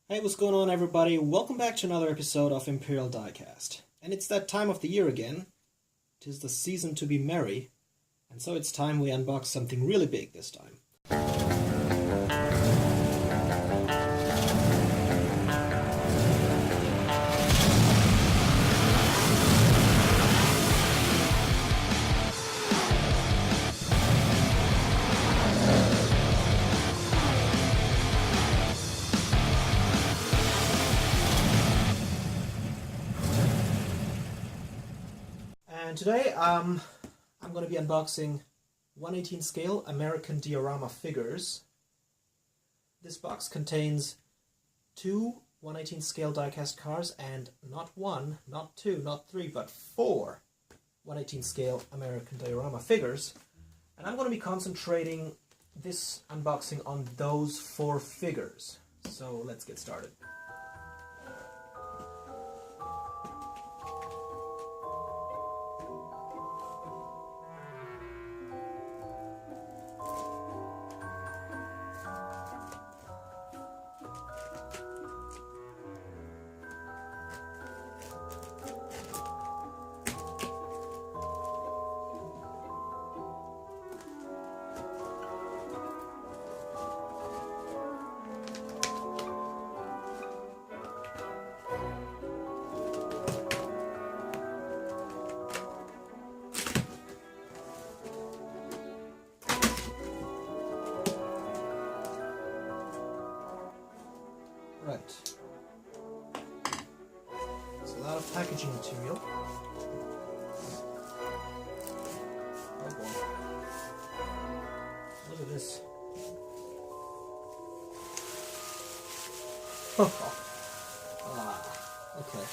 Hey, what's going on, everybody? Welcome back to another episode of Imperial Diecast. And it's that time of the year again. 'Tis the season to be merry, and so it's time we unbox something really big this time. And today, I'm going to be unboxing 1/18 scale American Diorama figures. This box contains two 1/18 scale diecast cars and not one, not two, not three, but four 1/18 scale American Diorama figures. And I'm going to be concentrating this unboxing on those four figures. So let's get started. Right. There's a lot of packaging material. Oh boy. Look at this. Okay.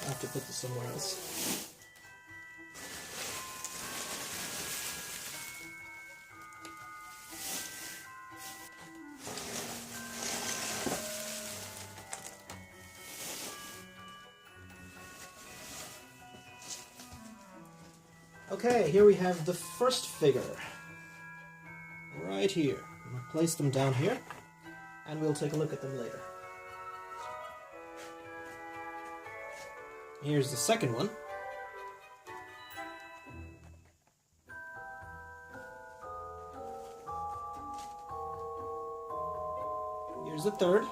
I have to put this somewhere else. Okay, here we have the first figure. Right here. I'm going to place them down here, and we'll take a look at them later. Here's the second one. Here's the third.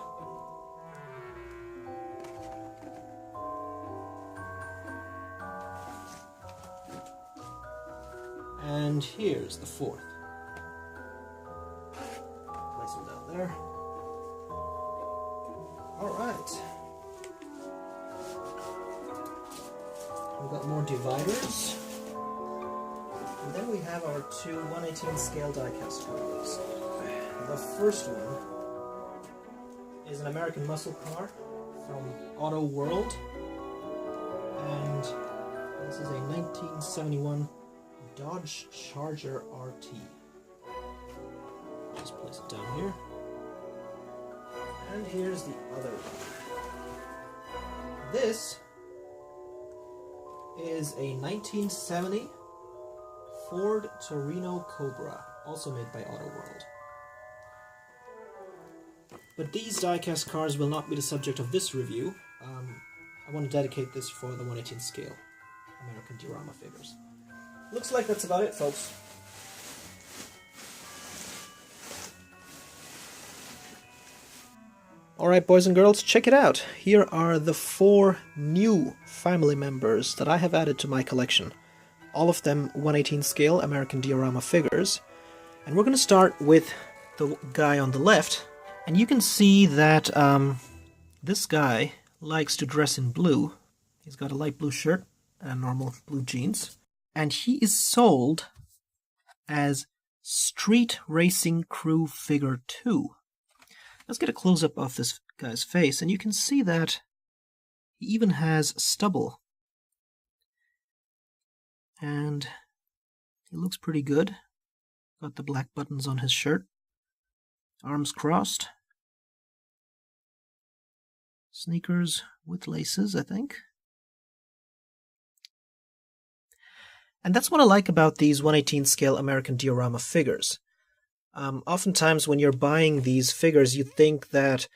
And here's the fourth. Place them down there. Alright. We've got more dividers. And then we have our two 1/18 scale diecast cars. The first one is an American muscle car from Auto World. And this is a 1971 Dodge Charger RT. Just place it down here. And here's the other one. This is a 1970 Ford Torino Cobra, also made by Auto World. But these diecast cars will not be the subject of this review. I want to dedicate this for the 1/18 scale American Diorama figures. Looks like that's about it, folks. Alright, boys and girls, check it out. Here are the four new family members that I have added to my collection. All of them 1/18 scale American Diorama figures. And we're going to start with the guy on the left. And you can see that this guy likes to dress in blue. He's got a light blue shirt and normal blue jeans. And he is sold as Street Racing Crew Figure 2. Let's get a close-up of this guy's face, and you can see that he even has stubble. And he looks pretty good. Got the black buttons on his shirt. Arms crossed. Sneakers with laces, I think. And that's what I like about these 1/18 scale American Diorama figures. Oftentimes when you're buying these figures, you think that,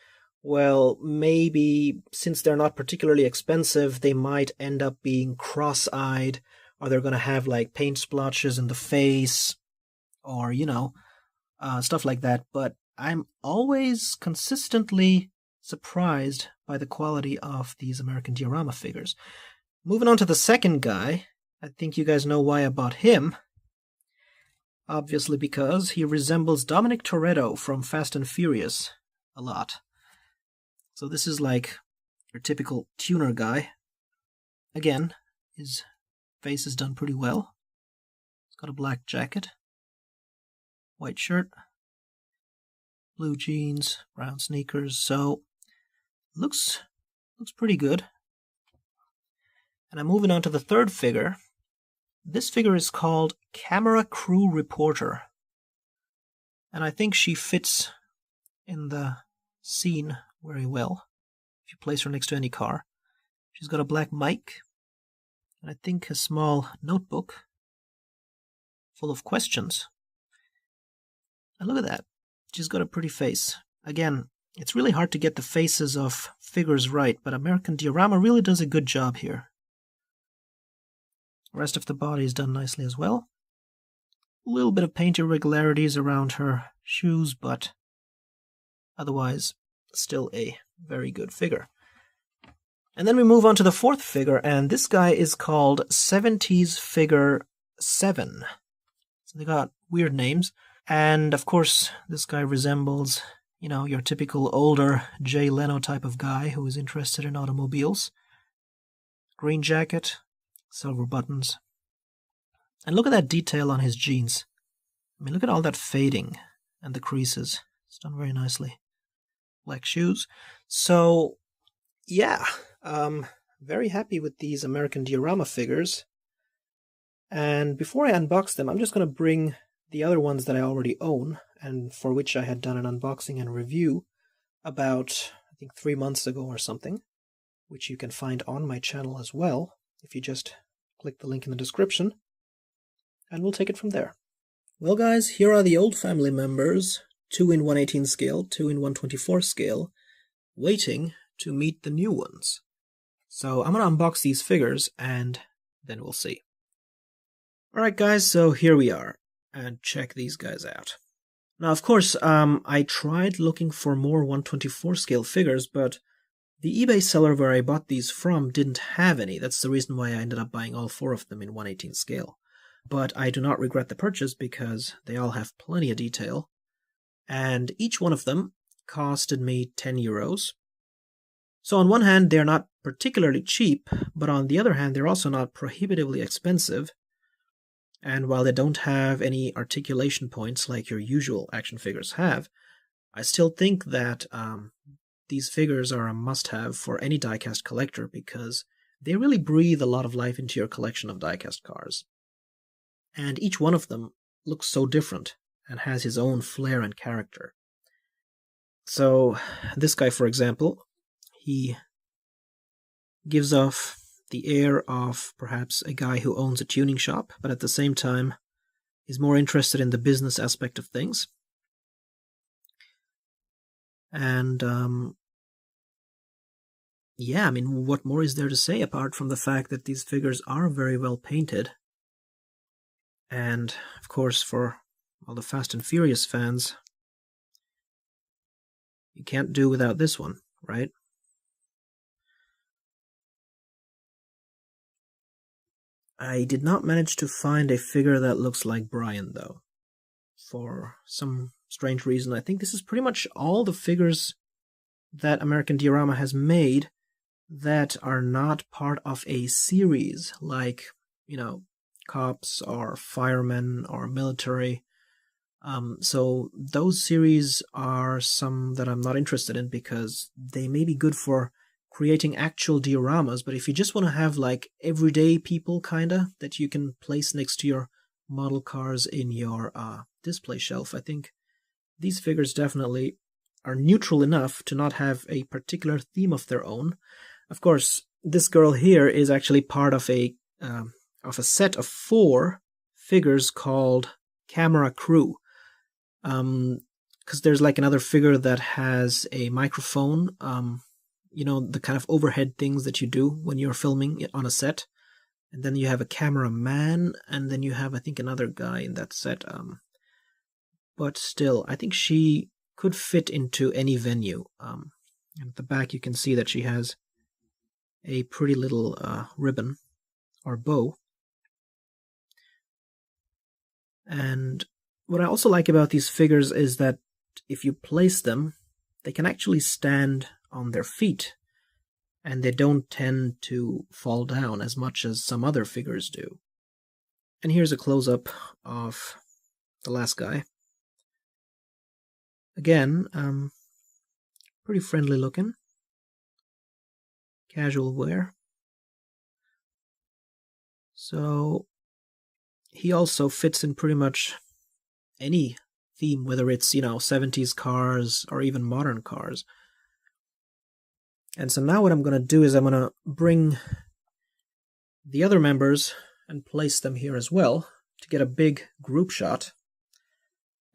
well, maybe since they're not particularly expensive, they might end up being cross-eyed, or they're gonna have like paint splotches in the face, or stuff like that. But I'm always consistently surprised by the quality of these American Diorama figures. Moving on to the second guy, I think you guys know why I bought him. Obviously because he resembles Dominic Toretto from Fast and Furious a lot. So this is like your typical tuner guy. Again, his face is done pretty well. He's got a black jacket, white shirt, blue jeans, brown sneakers, so looks pretty good. And I'm moving on to the third figure. This figure is called Camera Crew Reporter. And I think she fits in the scene very well if you place her next to any car. She's got a black mic, and I think a small notebook full of questions. And look at that. She's got a pretty face. Again, it's really hard to get the faces of figures right, but American Diorama really does a good job here. The rest of the body is done nicely as well. A little bit of paint irregularities around her shoes, but otherwise still a very good figure. And then we move on to the fourth figure, and this guy is called 70s Figure 7. So they got weird names. And of course, this guy resembles, your typical older Jay Leno type of guy who is interested in automobiles. Green jacket, silver buttons. And look at that detail on his jeans. I mean, look at all that fading and the creases. It's done very nicely. Black shoes. So, yeah, very happy with these American Diorama figures. And before I unbox them, I'm just going to bring the other ones that I already own, and for which I had done an unboxing and review about, I think, 3 months ago or something, which you can find on my channel as well, if you just click the link in the description, and we'll take it from there. Well guys, here are the old family members, 2 in 1/18 scale, 2 in 1/24 scale, waiting to meet the new ones. So I'm going to unbox these figures, and then we'll see. Alright guys, so here we are, and check these guys out. Now of course, I tried looking for more 1/24 scale figures, but the eBay seller where I bought these from didn't have any. That's the reason why I ended up buying all 4 of them in 1/18 scale. But I do not regret the purchase because they all have plenty of detail, and each one of them costed me 10 euros. So on one hand, they're not particularly cheap, but on the other hand, they're also not prohibitively expensive. And while they don't have any articulation points like your usual action figures have, I still think that these figures are a must-have for any diecast collector because they really breathe a lot of life into your collection of diecast cars. And each one of them looks so different and has his own flair and character. So this guy, for example, he gives off the air of perhaps a guy who owns a tuning shop, but at the same time is more interested in the business aspect of things. And yeah, I mean, what more is there to say apart from the fact that these figures are very well painted? And of course, for all the Fast and Furious fans, you can't do without this one, right? I did not manage to find a figure that looks like Brian, though. For some strange reason, I think this is pretty much all the figures that American Diorama has made that are not part of a series, like, cops or firemen or military. So those series are some that I'm not interested in because they may be good for creating actual dioramas, but if you just want to have like everyday people kinda that you can place next to your model cars in your display shelf, I think these figures definitely are neutral enough to not have a particular theme of their own. Of course, this girl here is actually part of a set of 4 figures called Camera Crew. because there's like another figure that has a microphone, you know, the kind of overhead things that you do when you're filming on a set. And then you have a cameraman, and then you have, I think, another guy in that set. But still, I think she could fit into any venue. And at the back you can see that she has a pretty little ribbon or bow. And what I also like about these figures is that if you place them, they can actually stand on their feet, and they don't tend to fall down as much as some other figures do. And here's a close-up of the last guy. Again, pretty friendly looking. Casual wear. So he also fits in pretty much any theme, whether it's, you know, 70s cars or even modern cars. And so now what I'm going to do is I'm going to bring the other members and place them here as well to get a big group shot.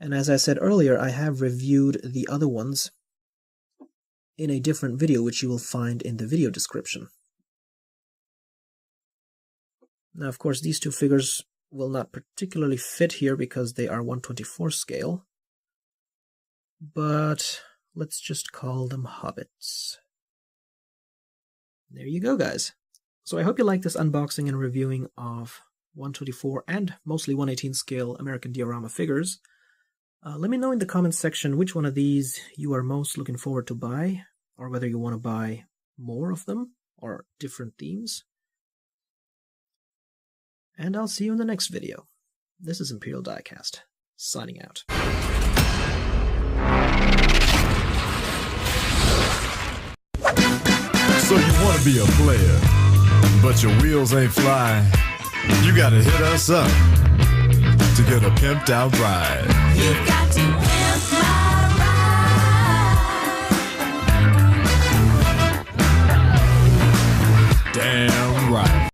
And as I said earlier, I have reviewed the other ones in a different video, which you will find in the video description. Now, of course, these two figures will not particularly fit here because they are 1/24 scale. But let's just call them hobbits. There you go, guys. So I hope you like this unboxing and reviewing of 1/24 and mostly 1/18 scale American Diorama figures. Let me know in the comments section which one of these you are most looking forward to buy, or whether you want to buy more of them or different themes. And I'll see you in the next video. This is Imperial Diecast, signing out. So you want to be a player, but your wheels ain't flying. You gotta hit us up to get a pimped out ride. You've got to pimp my